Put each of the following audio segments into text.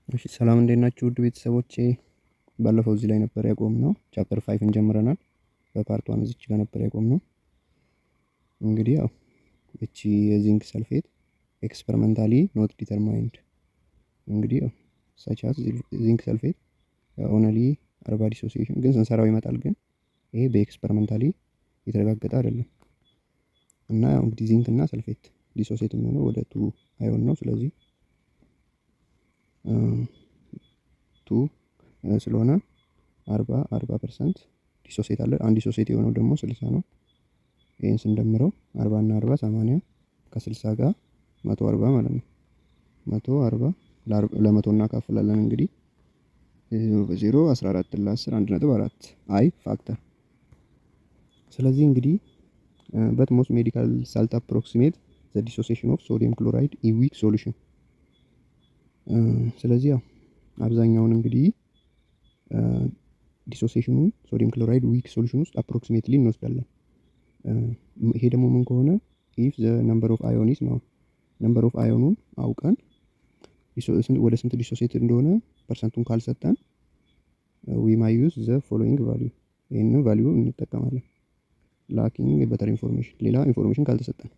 እሺ ሰላም እንዴት ናችሁ ውድ ቤተሰቦቼ? ባለፈው እዚህ ላይ ነበር ያቆምነው። ቻፕተር 5ን ጀምረናል። በፓርት 1 እዚች ጋር ነበር ያቆምነው። እንግዲህ ያው እቺ የዚንክ ሰልፌት ኤክስፐሪመንታሊ ኖት ዲተርማይንድ እንግዲህ ያው ሳቻስ ዚንክ ሰልፌት ኦንሊ 40 ዲሶሲዬሽን ግን ስንሰራው ይመጣል። ግን ይሄ በኤክስፐሪመንታሊ የተረጋገጠ አይደለም እና ያው እንግዲህ ዚንክ እና ሰልፌት ዲሶሲዬት የሚሆነው ወደ 2 አዮን ነው። ስለዚህ 2 ስለሆነ 40% ዲሶሴት አለ። አንድ ዲሶሴት የሆነው ደግሞ 60 ነው። ይሄን ስንደምረው 40 እና 40 80 ከ60 ጋር 140 ማለት ነው። 140 ለ100 እናካፍላለን እንግዲህ 0 14 ለ10 1.4 አይ ፋክተር። ስለዚህ እንግዲህ but most medical salt approximate the dissociation of sodium chloride in weak solution ስለዚህ ያው አብዛኛውን እንግዲህ ዲሶሲዬሽኑን ሶዲየም ክሎራይድ ዊክ ሶሉሽን ውስጥ አፕሮክሲሜትሊ እንወስዳለን። ይሄ ደግሞ ምን ከሆነ if the number of ion is ነው number of ion አውቀን ወደ ስንት ዲሶሲዬት እንደሆነ ፐርሰንቱን ካልሰጠን we might use the following value ይሄንን ቫልዩ እንጠቀማለን። lacking better information ሌላ ኢንፎርሜሽን ካልተሰጠን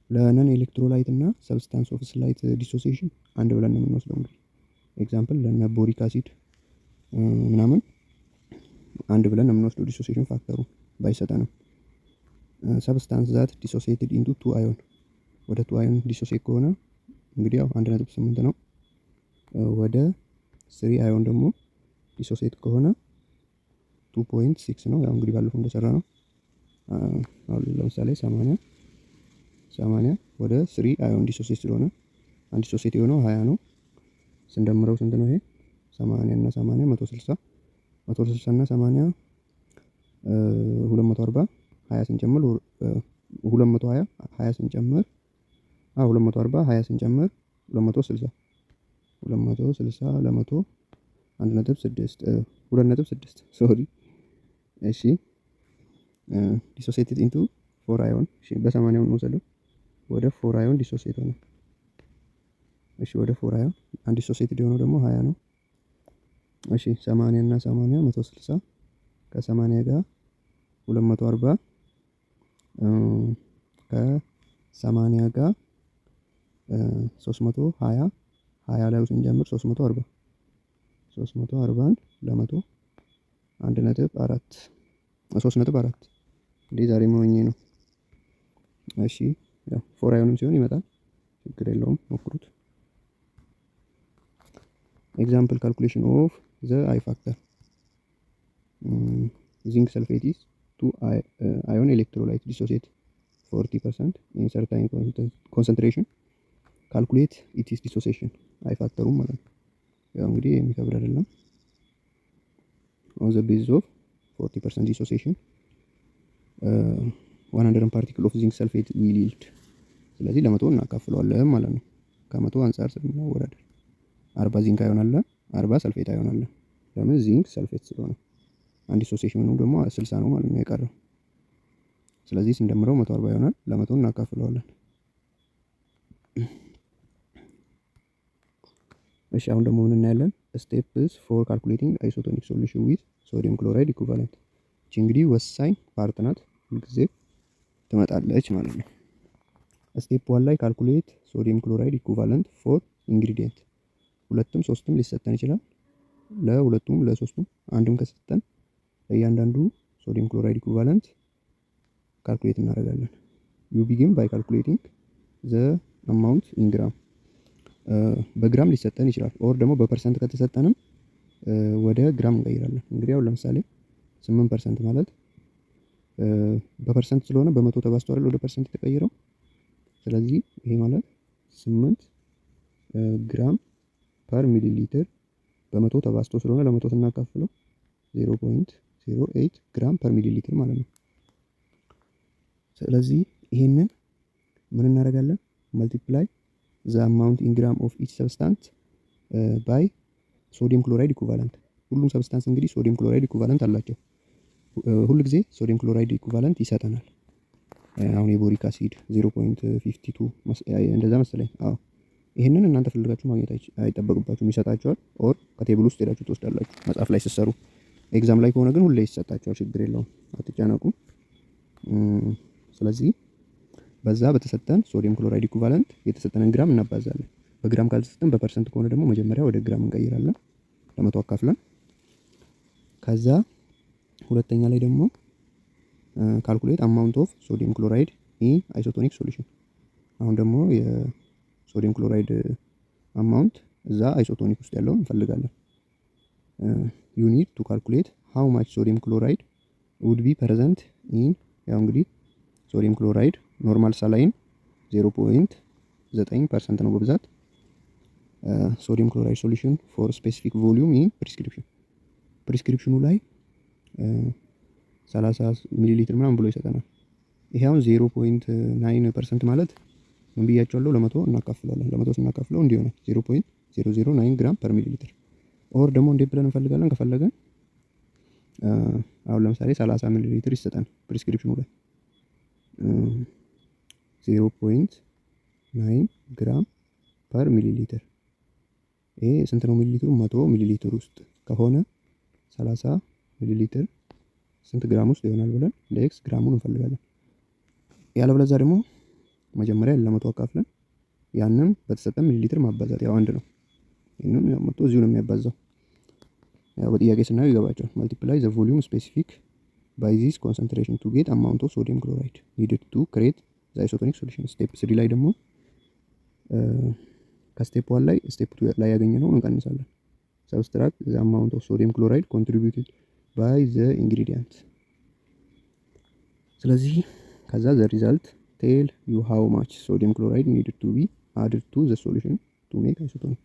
ለነን ኤሌክትሮላይት እና ሰብስታንስ ኦፍ ስላይት ዲሶሲዬሽን አንድ ብለን ነው የምንወስደው። እንግዲህ ኤግዛምፕል ለነ ቦሪክ አሲድ ምናምን አንድ ብለን ነው የምንወስደው ዲሶሲዬሽን ፋክተሩ ባይሰጠንም። ሰብስታንስ ዛት ዲሶሲዬትድ ኢንቱ 2 አዮን ወደ 2 አዮን ዲሶሲዬት ከሆነ እንግዲህ ያው 1.8 ነው። ወደ 3 አዮን ደግሞ ዲሶሲዬት ከሆነ 2.6 ነው። ያው እንግዲህ ባለፈው እንደሰራ ነው። አሁን ለምሳሌ 80 ወደ 3 አዮን ዲሶሲዬት ስለሆነ አንድ ዲሶሲዬት የሆነው 20 ነው። ስንደምረው ስንት ነው? ይሄ 80 እና 80 160 እና 80 240 20 ስንጨምር 220 20 ስንጨምር 240 20 ስንጨምር 260 ለ100 1.6 ሶሪ እሺ ዲሶሲዬትድ ኢንቱ 4 አዮን እሺ በ80 ነው ወሰደው ወደ 4 አዮን ዲሶሲዬት ሆነ። እሺ ወደ 4 አዮን አንድ ዲሶሲዬትድ የሆነው ደግሞ 20 ነው። እሺ 80 እና 80 160 ከ80 ጋር 240 ከ80 ጋር 320 20 ላይ ስንጀምር 340 ለ100 1.4 3.4 እንዴ ዛሬ መሆኜ ነው። እሺ ያው 4 አዮንም ሲሆን ይመጣል፣ ችግር የለውም ሞክሩት። ኤግዛምፕል ካልኩሌሽን ኦፍ ዘ አይ ፋክተር ዚንክ ሰልፌት ኢዝ 2 አዮን ኤሌክትሮላይት ዲሶሲዬት 40% in certain concentration calculate its dissociation አይ ፋክተሩ ማለት ነው። ያው እንግዲህ የሚከብድ አይደለም። on the basis of 40% dissociation 100 particle of zinc sulfate will yield ስለዚህ ለ100 እናካፍለዋለን ማለት ነው። ከ100 አንፃር ስናወዳደር 40 ዚንክ አዮን አለ፣ 40 ሰልፌት አዮን አለ። ለምን ዚንክ ሰልፌት ስለሆነ አንድ ዲሶሲዬሽኑ ደግሞ 60 ነው ማለት ነው የቀረው። ስለዚህ ስንደምረው 140 ይሆናል። ለ100 እናካፍለዋለን። እሺ አሁን ደግሞ ምን እናያለን? ስቴፕስ ፎር ካልኩሌቲንግ አይሶቶኒክ ሶሉሽን ዊዝ ሶዲየም ክሎራይድ ኢኩቫለንት። እቺ እንግዲህ ወሳኝ ፓርት ናት፣ ሁልጊዜ ትመጣለች ማለት ነው። ስቴፕ 1 ላይ ካልኩሌት ሶዲየም ክሎራይድ ኢኩቫለንት ፎር ኢንግሪዲየንት። ሁለቱም ሶስትም ሊሰጠን ይችላል። ለሁለቱም ለሶስቱም አንድም ከሰጠን ለእያንዳንዱ ሶዲየም ክሎራይድ ኢኩቫለንት ካልኩሌት እናደርጋለን። ዩ ቢጊን ባይ ካልኩሌቲንግ ዘ አማውንት ኢን ግራም። በግራም ሊሰጠን ይችላል፣ ኦር ደግሞ በፐርሰንት ከተሰጠንም ወደ ግራም እንቀይራለን። እንግዲህ አሁን ለምሳሌ 8% ማለት በፐርሰንት ስለሆነ በመቶ ተባዝቶ አይደል ወደ ፐርሰንት የተቀየረው። ስለዚህ ይሄ ማለት 8 ግራም ፐር ሚሊ ሊትር በመቶ ተባዝቶ ስለሆነ ለመቶ ስናካፍለው 0.08 ግራም ፐር ሚሊ ሊትር ማለት ነው። ስለዚህ ይሄንን ምን እናደርጋለን? መልቲፕላይ ዘ አማውንት ኢን ግራም ኦፍ ኢች ሰብስታንስ ባይ ሶዲየም ክሎራይድ ኢኩቫለንት። ሁሉም ሰብስታንስ እንግዲህ ሶዲየም ክሎራይድ ኢኩቫለንት አላቸው። ሁሉ ጊዜ ሶዲየም ክሎራይድ ኢኩቫለንት ይሰጠናል። አሁን የቦሪክ አሲድ 0.52 እንደዛ መሰለኝ። አዎ ይሄንን እናንተ ፈልጋችሁ ማግኘት አይጠበቅባችሁም፣ ይሰጣችኋል። ኦር ከቴብል ውስጥ ሄዳችሁ ትወስዳላችሁ መጽሐፍ ላይ ስትሰሩ። ኤግዛም ላይ ከሆነ ግን ሁሌ ይሰጣችኋል፣ ችግር የለውም፣ አትጨነቁ። ስለዚህ በዛ በተሰጠን ሶዲየም ክሎራይድ ኢኩቫለንት የተሰጠንን ግራም እናባዛለን። በግራም ካልተሰጠን በፐርሰንት ከሆነ ደግሞ መጀመሪያ ወደ ግራም እንቀይራለን ለመቶ አካፍለን። ከዛ ሁለተኛ ላይ ደግሞ ካልኩሌት አማውንት ኦፍ ሶዲየም ክሎራይድ ኢን አይሶቶኒክ ሶሉሽን። አሁን ደግሞ የሶዲየም ክሎራይድ አማውንት እዛ አይሶቶኒክ ውስጥ ያለውን እንፈልጋለን። ዩ ኒድ ቱ ካልኩሌት ሃው ማች ሶዲየም ክሎራይድ ውድ ቢ ፕሬዘንት ኢን። ያው እንግዲህ ሶዲየም ክሎራይድ ኖርማል ሳላይን 0.9% ነው በብዛት። ሶዲየም ክሎራይድ ሶሉሽን ፎር ስፔሲፊክ ቮሊዩም ኢን ፕሪስክሪፕሽኑ ላይ 30 ሚሊ ሊትር ምናምን ብሎ ይሰጠናል። ይሄ አሁን 0.9% ማለት ምን ብያቸዋለሁ? ለመቶ እናካፍላለን። ለመቶ ስናካፍለው እንዲህ ይሆናል 0.009 ግራም ፐር ሚሊ ሊትር። ኦር ደግሞ እንዴት ብለን እንፈልጋለን? ከፈለገን አሁን ለምሳሌ 30 ሚሊ ሊትር ይሰጠን ፕሪስክሪፕሽኑ ላይ 0.9 ግራም ፐር ሚሊ ሊትር። ይሄ ስንት ነው ሚሊ ሊትሩ? 100 ሚሊ ሊትር ውስጥ ከሆነ 30 ሚሊ ሊትር ስንት ግራም ውስጥ ይሆናል ብለን ለኤክስ ግራሙን እንፈልጋለን። ያለበለዚያ ደግሞ መጀመሪያ ለመቶ አካፍለን ያንን በተሰጠን ሚሊ ሊትር ማባዛት ያው አንድ ነው። ይሄንን ያው መቶ እዚሁ ነው የሚያባዛው። ያው በጥያቄ ስናየው ይገባቸዋል። መልቲፕላይ ዘ ቮሊዩም ስፔሲፊክ ባይ ዚስ ኮንሰንትሬሽን ቱ ጌት አማውንት ኦፍ ሶዲየም ክሎራይድ ኒድድ ቱ ክሬት ዘ አይሶቶኒክ ሶሉሽን። ስቴፕ 3 ላይ ደግሞ ከስቴፕ 1 ላይ ስቴፕ 2 ላይ ያገኘነውን እንቀንሳለን። ሰብስትራክት ዘ አማውንት ኦፍ ሶዲየም ክሎራይድ ኮንትሪቢዩትድ ባይ ዘ ኢንግሪዲየንት። ስለዚህ ከዛ ዘ ሪዛልት ቴል ዩ ሃው ማች ሶዲየም ክሎራይድ ኒድድ ቱ ቢ አድድ ቱ ዘ ሶሉሽን ቱ ሜክ አይሶቶኒክ።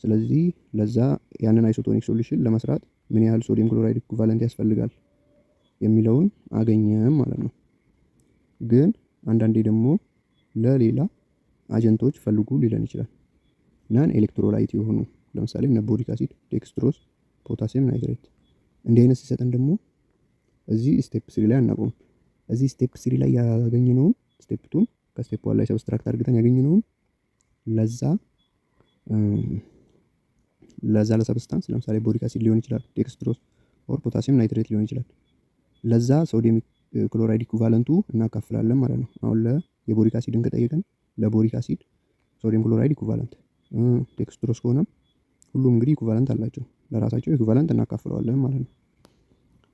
ስለዚህ ለዛ ያንን አይሶቶኒክ ሶሉሽን ለመስራት ምን ያህል ሶዲየም ክሎራይድ ኢኩቫለንት ያስፈልጋል የሚለውን አገኘም ማለት ነው። ግን አንዳንዴ ደግሞ ለሌላ አጀንቶች ፈልጉ ሊለን ይችላል። ናን ኤሌክትሮላይት የሆኑ ለምሳሌ እነ ቦሪክ አሲድ፣ ዴክስትሮስ፣ ፖታሲየም ናይትሬት። እንዲህ አይነት ሲሰጠን ደግሞ እዚህ ስቴፕ 3 ላይ አናቆም። እዚህ ስቴፕ 3 ላይ ያገኘነውን ስቴፕ 2 ከስቴፕ 1 ላይ ሰብስትራክት አድርገን ያገኘነውን ለዛ ለሰብስታንስ ለምሳሌ ቦሪክ አሲድ ሊሆን ይችላል፣ ዴክስትሮስ ኦር ፖታሲየም ናይትሬት ሊሆን ይችላል። ለዛ ሶዲየም ክሎራይድ ኢኩቫለንቱ እናካፍላለን ማለት ነው። አሁን የቦሪክ አሲድን ከጠየቀን ለቦሪክ አሲድ ሶዲየም ክሎራይድ ኢኩቫለንት፣ ዴክስትሮስ ከሆነ ሁሉም እንግዲህ ኢኩቫለንት አላቸው፣ ለራሳቸው ኢኩቫለንት እናካፍለዋለን ማለት ነው።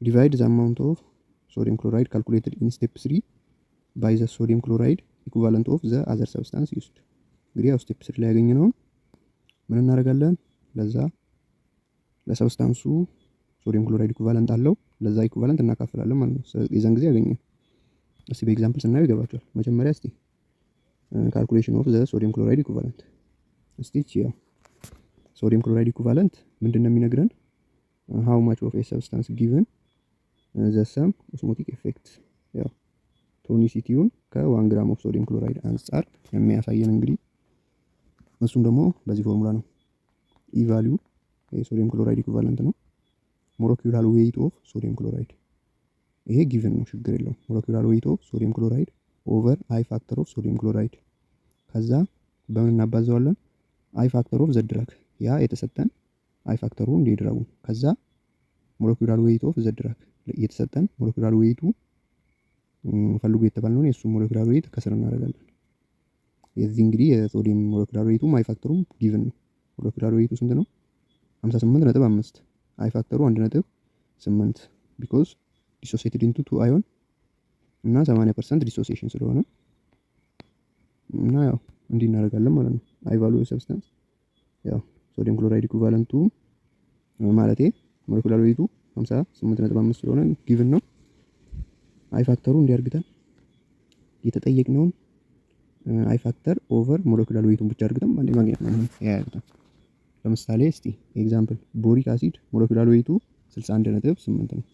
ዲቫይድ ዘ አማውንት ኦፍ ሶዲየም ክሎራይድ ካልኩሌትድ ኢን ስቴፕ 3 ባይ ዘ ሶዲየም ክሎራይድ ኢኩቫለንት ኦፍ ዘ አዘር ሰብስታንስ ዩዝድ። እንግዲህ ያው ስቴፕ 3 ላይ ያገኘነውን ምን እናደርጋለን? ለዛ ለሰብስታንሱ ሶዲየም ክሎራይድ ኢኩቫለንት አለው፣ ለዛ ኢኩቫለንት እናካፍላለን ማለት ነው። የዛን ጊዜ ያገኘን። እስቲ በኤግዛምፕል ስናየው ይገባቸዋል። መጀመሪያ እስቲ ካልኩሌሽን ኦፍ ዘ ሶዲየም ክሎራይድ ኢኩቫለንት። እስቲ ያው ሶዲየም ክሎራይድ ኢኩቫለንት ምንድነው የሚነግረን? ሃው ማች ኦፍ ኤ ሰብስታንስ ጊቨን ዘ ሰም ኦስሞቲክ ኢፌክት። ያው ቶኒሲቲውን ከ1 ግራም ኦፍ ሶዲየም ክሎራይድ አንጻር የሚያሳየን እንግዲህ እሱም ደግሞ በዚህ ፎርሙላ ነው። ኢ ቫልዩ የሶዲየም ክሎራይድ ኢኩቫለንት ነው። ሞለኪውላር ዌይት ኦፍ ሶዲየም ክሎራይድ ይሄ ጊቭን ነው፣ ችግር የለውም። ሞለኪውላር ዌይት ኦፍ ሶዲየም ክሎራይድ ኦቨር አይ ፋክተር ኦፍ ሶዲየም ክሎራይድ። ከዛ በምን እናባዘዋለን? አይ ፋክተር ኦፍ ዘ ድራግ፣ ያ የተሰጠን አይ ፋክተሩ እንዲድራጉ። ከዛ ሞለኪውላር ዌይት ኦፍ ዘ ድራግ የተሰጠን ሞለኪውላር ዌይቱ ፈልጉ የተባልነውን የእሱ ሞለኪውላር ዌይት ከስር እናደርጋለን። የዚህ እንግዲህ የሶዲየም ሞለኪውላር ዌይቱም አይ ፋክተሩም ጊቭን ነው። ሞለኪውላር ዌይቱ ስንት ነው? 58.5። አይ ፋክተሩ 1.8 ቢኮዝ ዲሶሲየትድ ኢንቱ 2 አዮን እና 80% ዲሶሲዬሽን ስለሆነ እና ያው እንዲህ እናደርጋለን ማለት ነው። አይ ቫልዩ ሰብስታንስ ያው ሶዲየም ክሎራይድ ኢኩቫለንቱ ማለቴ ሞለኪውላር ዌይቱ 58.5 ስለሆነ ጊቭን ነው። አይ ፋክተሩ እንዲያርግተን የተጠየቅነውን አይ ፋክተር ኦቨር ሞለኪውላር ዌይቱን ብቻ አድርገን አንዴ ማግኘት ነው። ያያርግተን ለምሳሌ እስቲ ኤግዛምፕል ቦሪክ አሲድ ሞለኪውላር ዌይቱ 61.8 ነው።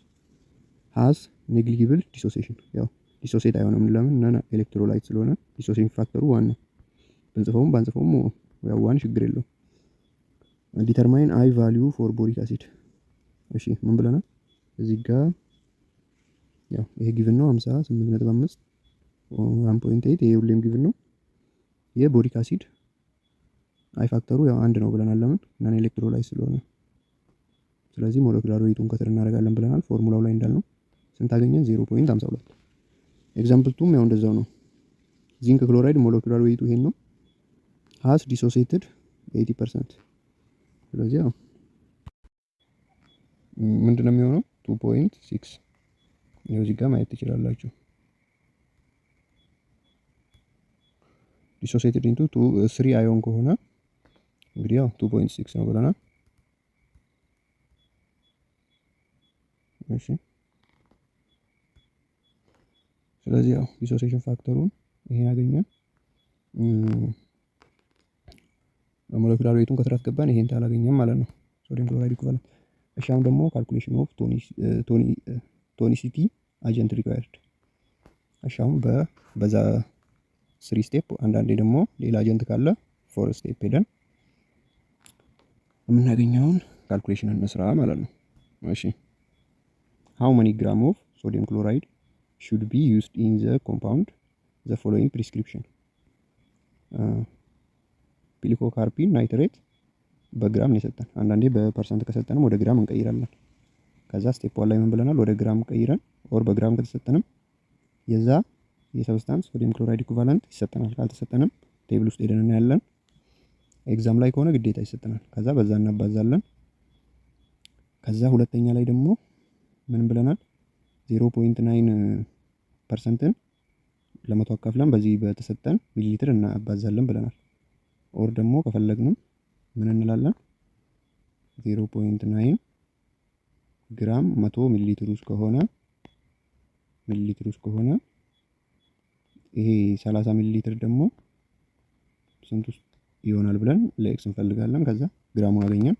ሃዝ ኔግሊጂብል ዲሶሲዬሽን ያው ዲሶሲዬት አይሆንም። ለምን? ነን ኤሌክትሮላይት ስለሆነ ዲሶሲዬሽን ፋክተሩ 1 ነው። ብንጽፈውም ባንጽፈውም ያው 1 ችግር የለውም። ዲተርማይን አይ ቫልዩ ፎር ቦሪክ አሲድ። እሺ ምን ብለናል? እዚህ ጋር ያው ይሄ ጊቭን ነው 58.5 1.8 ይሄ ሁሌም ጊቭን ነው። የቦሪክ አሲድ አይ ፋክተሩ ያው አንድ ነው ብለናል። ለምን ነን ኤሌክትሮላይት ስለሆነ። ስለዚህ ሞለኪውላር ዌይቱን ከስር እናደርጋለን ብለናል። ፎርሙላው ላይ እንዳልነው ስንት አገኘን? 0.52። ኤግዛምፕል 2ም ያው እንደዛው ነው። ዚንክ ክሎራይድ ሞለኪውላር ዌይቱ ይሄን ነው። ሃስ ዲሶሲየትድ 80%። ስለዚህ ያው ምንድነው የሚሆነው? 2.6 ይኸው እዚህ ጋር ማየት ትችላላችሁ። ዲሶሲየትድ ኢንቱ 3 አዮን ከሆነ እንግዲህ ያው 2.6 ነው ብለናል። እሺ ስለዚህ ያው ዲሶሲዬሽን ፋክተሩን ይሄን አገኘን። ሞለኪውላር ዌይቱን ከስር አስገባን፣ ይሄን ታላገኘም ማለት ነው ሶዲየም ክሎራይድ ኢኩቫለንት። እሺ አሁን ደግሞ ካልኩሌሽን ኦፍ ቶኒሲቲ አጀንት ሪኳየርድ። እሺ አሁን በዛ 3 ስቴፕ፣ አንዳንዴ ደግሞ ሌላ አጀንት ካለ 4 ስቴፕ ሄደን የምናገኘውን ካልኩሌሽን እንስራ ማለት ነው። እሺ how many gram of sodium chloride should be used in the compound the following prescription? ፒሊኮካርፒን ናይትሬት በግራም ነው የሰጠን። አንዳንዴ በፐርሰንት ከሰጠንም ወደ ግራም እንቀይራለን። ከዛ ስቴፕ 1 ላይ ምን ብለናል? ወደ ግራም ቀይረን ኦር በግራም ከተሰጠንም የዛ የሰብስታንስ ሶዲየም ክሎራይድ ኢኩቫለንት ይሰጠናል። ካልተሰጠንም ቴብል ውስጥ ሄደን እናያለን። ኤግዛም ላይ ከሆነ ግዴታ ይሰጠናል። ከዛ በዛ እናባዛለን። ከዛ ሁለተኛ ላይ ደግሞ ምን ብለናል? 0.9%ን ለመቶ አካፍለን በዚህ በተሰጠን ሚሊ ሊትር እናባዛለን ብለናል። ኦር ደግሞ ከፈለግንም ምን እንላለን? 0.9 ግራም 100 ሚሊ ሊትር ውስጥ ከሆነ ይሄ 30 ሚሊ ሊትር ደግሞ ስንት ውስጥ ይሆናል ብለን ለኤክስ እንፈልጋለን። ከዛ ግራሙን አገኘን።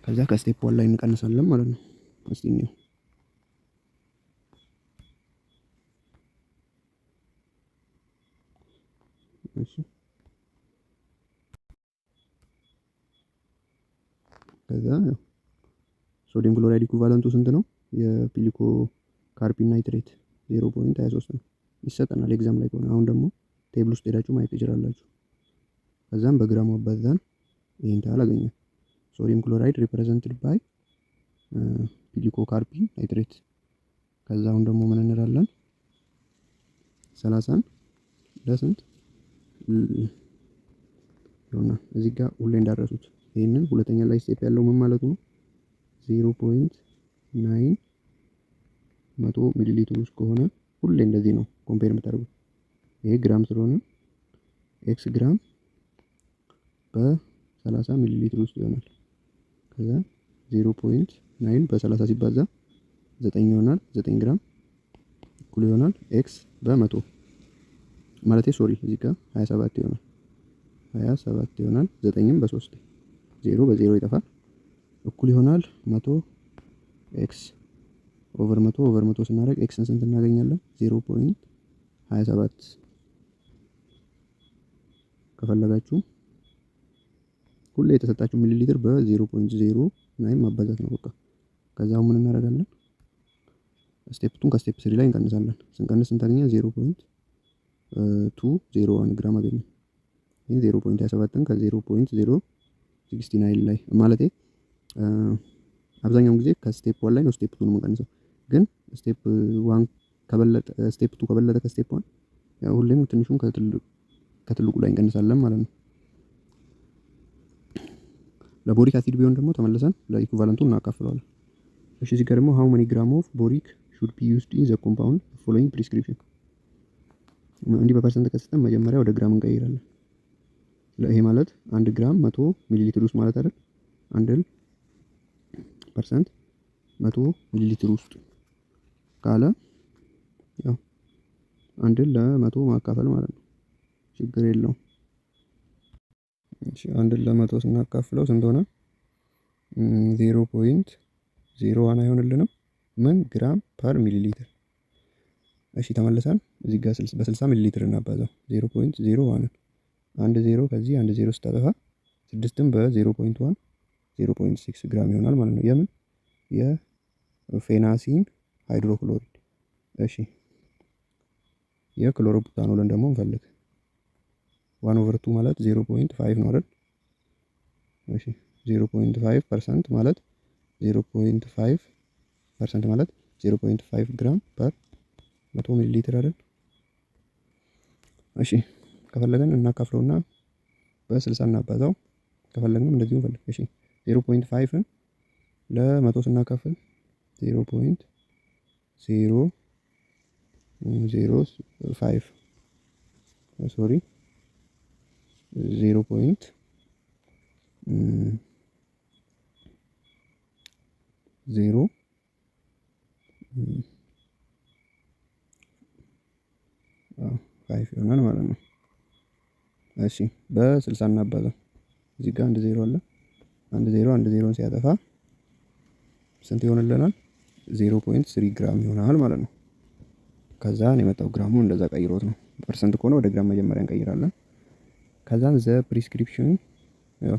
ከዛ ከስቴፕ 1 ላይ እንቀንሳለን ማለት ነው። እስቲ እንየው። እሺ ከዛ ሶዲየም ክሎራይድ ኢኩቫለንቱ ስንት ነው? የፒሊኮ ካርፒን ናይትሬት 0.23 ነው ይሰጠናል ኤግዛም ላይ ከሆነ። አሁን ደግሞ ቴብል ውስጥ ሄዳችሁ ማየት ትችላላችሁ። ከዛም በግራሙ አባዛን ይሄን ታህል አገኘን። ሶዲየም ክሎራይድ ሪፕሬዘንትድ ባይ ፒሊኮ ካርፒን ናይትሬት። ከዛ አሁን ደግሞ ምን እንላለን? 30ን ለስንት ይሆናል? እዚህ ጋር ሁሌ እንዳረሱት ይሄንን ሁለተኛ ላይ ስቴፕ ያለው ምን ማለት ነው? 0.9 100 ሚሊ ሊትር ውስጥ ከሆነ ሁሌ እንደዚህ ነው ኮምፔር የምታደርጉት። ይሄ ግራም ስለሆነ ኤክስ ግራም በ30 ሚሊ ሊትር ውስጥ ይሆናል። ከዛ 0.9 በ30 ሲባዛ 9 ይሆናል። 9 ግራም እኩል ይሆናል ኤክስ በ100 ማለት ሶሪ እዚህ ጋር 27 ይሆናል። 27 ይሆናል። 9ም በ3 0 በ0 ይጠፋል። እኩል ይሆናል 100 ኤክስ ኦቨር 100 ስናደርግ ኤክስን ስንት እናገኛለን? 0.27 ከፈለጋችሁ ሁሌ የተሰጣችሁ ሚሊ ሊትር በ0.09 ማባዛት ነው በቃ። ከዛው ምን እናደርጋለን? ስቴፕ 2 ከስቴፕ 3 ላይ እንቀንሳለን። ስንቀንስ ስንት አገኘን? 0.201 ግራም አገኘን። ይሄ 0.27ን ከ0.069 ላይ ማለቴ አብዛኛውን ጊዜ ከስቴፕ 1 ላይ ነው ስቴፕ 2 ነው የምንቀንሰው። ግን ስቴፕ 1 ከበለጠ ስቴፕ 2 ከበለጠ ከስቴፕ 1 ያው ሁሌም ትንሹን ከትልቁ ላይ እንቀንሳለን ማለት ነው። ለቦሪክ አሲድ ቢሆን ደግሞ ተመልሰን ለኢኩቫለንቱ እናካፍለዋለን። እሺ እዚህ ጋር ደግሞ how many gram of boric should be used in the compound following prescription? እንዲህ በፐርሰንት ከሰጠን መጀመሪያ ወደ ግራም እንቀይራለን። ይሄ ማለት 1 ግራም 100 ሚሊ ሊትር ውስጥ ማለት አይደል? 1% 100 ሚሊ ሊትር ውስጥ ካለ ያው 1 ለ100 ማካፈል ማለት ነው። ችግር የለውም። እሺ 1 ለ100 ስናካፍለው ስንት ሆነ? 0.01 አይሆንልንም? ምን ግራም ፐር ሚሊ ሊትር። እሺ ተመልሰን እዚህ ጋር በ60 ሚሊ ሊትር እናባዛው 0.01 1 0 ከዚህ 1 0 ስታጠፋ 6ም በ0.1 0.6 ግራም ይሆናል ማለት ነው። የምን የፌናሲን ሃይድሮክሎሪድ። እሺ የክሎሮቡታኖልን ደግሞ እንፈልግ። 1/2 ማለት 0.5 ነው አይደል? እሺ 0.5% ማለት 0.5% ማለት 0.5 ግራም ፐር 100 ሚሊ ሊትር አይደል? እሺ ከፈለገን እናካፍለውና በ60 እናባዛው። ከፈለግንም እንደዚሁ እንፈልግ። እሺ 0.5ን ለ100 ስናካፍል 0.005 ሶሪ 0.0 5 ይሆናል ማለት ነው። እሺ በ60 እናባዛው። እዚህ ጋር አንድ ዜሮ አለ። አንድ ዜሮን ሲያጠፋ ስንት ይሆንልናል? 0.3 ግራም ይሆናል ማለት ነው። ከዛን የመጣው ግራሙ እንደዛ ቀይሮት ነው። ፐርሰንት ከሆነ ወደ ግራም መጀመሪያ እንቀይራለን። ከዛን ዘ ፕሪስክሪፕሽን ያው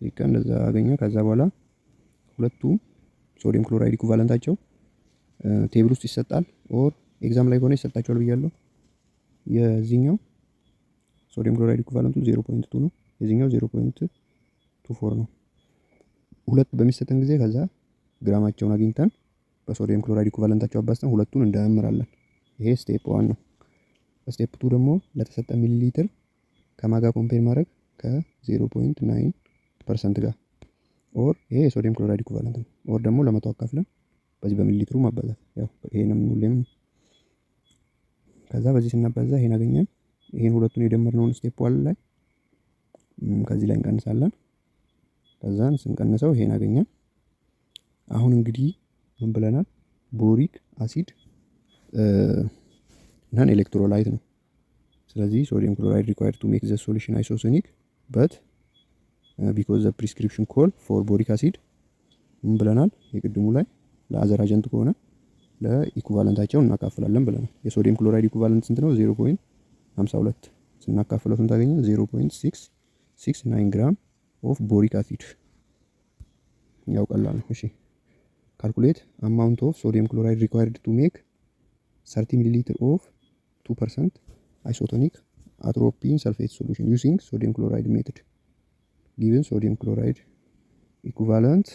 እዚህ ጋር እንደዛ አገኘ። ከዛ በኋላ ሁለቱ ሶዲየም ክሎራይድ ኢኩቫለንታቸው ቴብል ውስጥ ይሰጣል። ኦር ኤግዛም ላይ ሆነ ይሰጣቸዋል ብያለሁ። የዚህኛው ሶዲየም ክሎራይድ ኢኩቫለንቱ 0.2 ነው። የዚህኛው 0.24 ነው። ሁለት በሚሰጠን ጊዜ ከዛ ግራማቸውን አግኝተን በሶዲየም ክሎራይድ ኢኩቫለንታቸው አባዝተን ሁለቱን እንደምራለን። ይሄ ስቴፕ 1 ነው። ስቴፕ 2 ደግሞ ለተሰጠ ሚሊ ሊትር ከማጋ ኮምፔር ማድረግ ከ0.9% ጋር ኦር ይሄ የሶዲየም ክሎራይድ ኢኩቫለንት ነው። ኦር ደግሞ ለመቶ አካፍለን በዚህ በሚሊ ሊትሩ ማባዛት። ያው ይሄንም ሁሌም ከዛ በዚህ ስናባዛ ይሄን አገኘን። ይሄን ሁለቱን የደመርነውን ስቴፕ 1 ላይ ከዚህ ላይ እንቀንሳለን። ከዛን ስንቀንሰው ይሄን አገኘን። አሁን እንግዲህ ምን ብለናል? ቦሪክ አሲድ ናን ኤሌክትሮላይት ነው። ስለዚህ ሶዲየም ክሎራይድ ሪኳየርድ ቱ ሜክ ዘ ሶሉሽን አይሶቶኒክ በት ቢኮዝ ዘ ፕሪስክሪፕሽን ኮል ፎር ቦሪክ አሲድ ምን ብለናል? የቅድሙ ላይ ለአዘር አጀንት ከሆነ ለኢኩቫለንታቸው እናካፍላለን ብለናል። የሶዲየም ክሎራይድ ኢኩቫለንት ስንት ነው? 0.52 ስናካፍለው ስንት አገኘን? 0.669 ግራም ኦፍ ቦሪክ አሲድ። ያው ቀላል ነው። እሺ ካልኩሌት አማውንት ኦፍ ሶዲየም ክሎራይድ ሪኳየርድ ቱ ሜክ 30 ሚሊ ሊትር ኦፍ 2% አይሶቶኒክ አትሮፒን ሰልፌት ሶሉሽን ዩዚንግ ሶዲየም ክሎራይድ ሜትድ ጊቭን ሶዲየም ክሎራይድ ኢኩቫለንት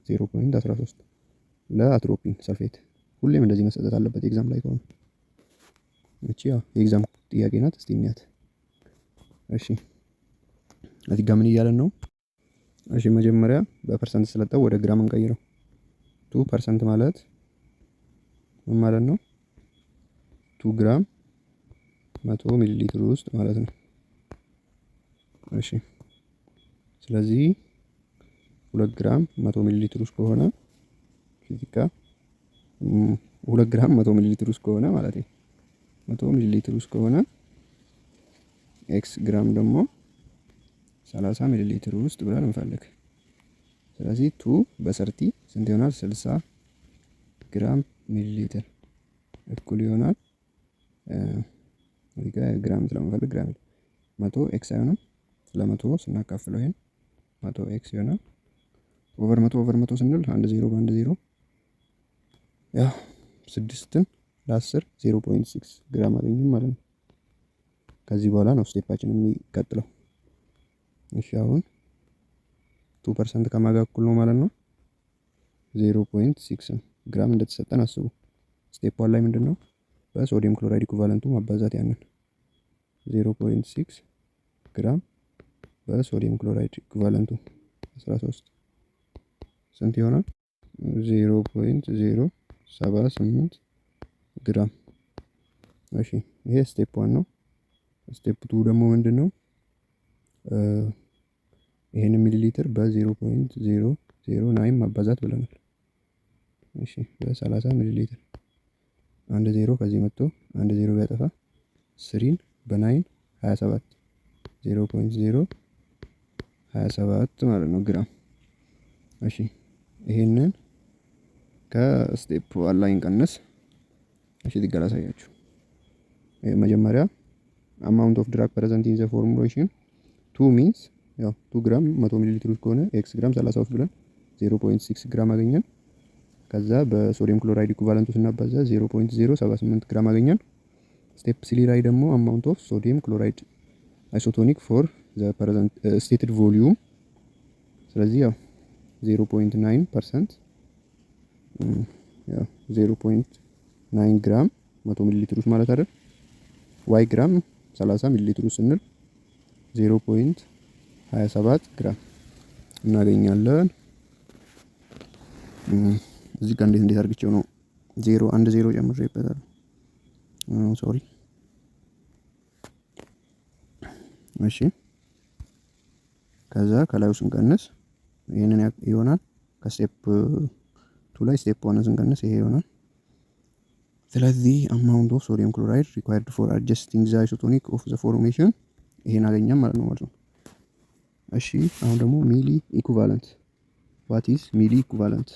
0.13 ለአትሮፒን ሰልፌት። ሁሌም እንደዚህ መሰጠት አለበት ኤግዛም ላይ ከሆነ። እቺ ያው የኤግዛም ጥያቄ ናት። እስቲ እንያት። እሺ እዚህ ጋር ምን እያለን ነው? እሺ መጀመሪያ በፐርሰንት ስለጠው ወደ ግራም እንቀይረው። 2% ማለት ምን ማለት ነው? 2 ግራም 100 ሚሊ ሊትር ውስጥ ማለት ነው። እሺ ስለዚህ 2 ግራም 100 ሚሊ ሊትር ውስጥ ከሆነ ፊዚካ 2 ግራም 100 ሚሊ ሊትር ውስጥ ከሆነ ማለት ነው 100 ሚሊ ሊትር ውስጥ ከሆነ ኤክስ ግራም ደግሞ 30 ሚሊ ሊትር ውስጥ ብለን እንፈልግ። ስለዚህ 2 በሰርቲ ስንት ይሆናል? 60 ግራም ሚሊ ሊትር እኩል ይሆናል እዚህ ጋር ግራም ስለምፈልግ ግራም 100 ኤክስ አይሆንም። ለመቶ ስናካፍለው ይሄን 100 ኤክስ ይሆናል። ኦቨር 100 ስንል አንድ ዜሮ በአንድ ዜሮ ያው 6ን ለ10 0.6 ግራም አገኘን ማለት ነው። ከዚህ በኋላ ነው ስቴፓችን የሚቀጥለው። እሺ አሁን 2% ከማጋ እኩል ነው ማለት ነው 0.6 ግራም እንደተሰጠን አስቡ። ስቴፕ 1 ላይ ምንድነው? በሶዲየም ክሎራይድ ኢኩቫለንቱ ማባዛት ያንን 0.6 ግራም በሶዲየም ክሎራይድ ኢኩቫለንቱ 13 ስንት ይሆናል? 0.078 ግራም። እሺ ይሄ ስቴፕ 1 ነው። ስቴፕ 2 ደግሞ ምንድነው? ይሄን ሚሊ ሊትር በ0.009 ማባዛት ብለናል። እሺ በ30 ሚሊ ሊትር አንድ ዜሮ ከዚህ መጥቶ አንድ ዜሮ ቢያጠፋ 3 በ9 27 0.027 ማለት ነው ግራም። እሺ ይሄንን ከስቴፕ 1 ላይ እንቀንስ። እሺ ትገላ ሳያችሁ መጀመሪሪያ አማውንት ኦፍ ድራግ ፕሬዘንት ኢን ዘ ፎርሙሌሽን 2 ሚንስ ያው 2 ግራም 100 ሚሊ ሊትር ከሆነ ኤክስ ግራም 30 ውስጥ ብለን 0.6 ግራም አገኘን። ከዛ በሶዲየም ክሎራይድ ኢኩቫለንቱ ስናባዛ 0.078 ግራም አገኘን። ስቴፕ 3 ላይ ደግሞ አማውንት ኦፍ ሶዲየም ክሎራይድ አይሶቶኒክ ፎር ዘ ፕሬዘንት ስቴትድ ቮሊዩም። ስለዚህ ያው 0.9% ያው 0.9 ግራም 100 ሚሊ ሊትር ውስጥ ማለት አይደል? ዋይ ግራም 30 ሚሊ ሊትር ውስጥ ስንል 0.27 ግራም እናገኛለን። እዚህ ጋር እንዴት አድርግቼው ነው 0 ጨምሬበታለሁ። ሶሪ። እሺ ከዛ ከላዩ ስንቀንስ ይሄንን ይሆናል። ከስቴፕ 2 ላይ ስቴፕ 1 ስንቀንስ ይሄ ይሆናል። ስለዚህ አማውንት ኦፍ ሶዲየም ክሎራይድ ሪኳየርድ ፎር አድጀስቲንግ ዘ አይሶቶኒክ ኦፍ ዘ ፎርሜሽን ይሄን አገኘን ማለት ነው። እሺ አሁን ደግሞ ሚሊ ኢኩቫለንት። ዋት ኢዝ ሚሊ ኢኩቫለንት?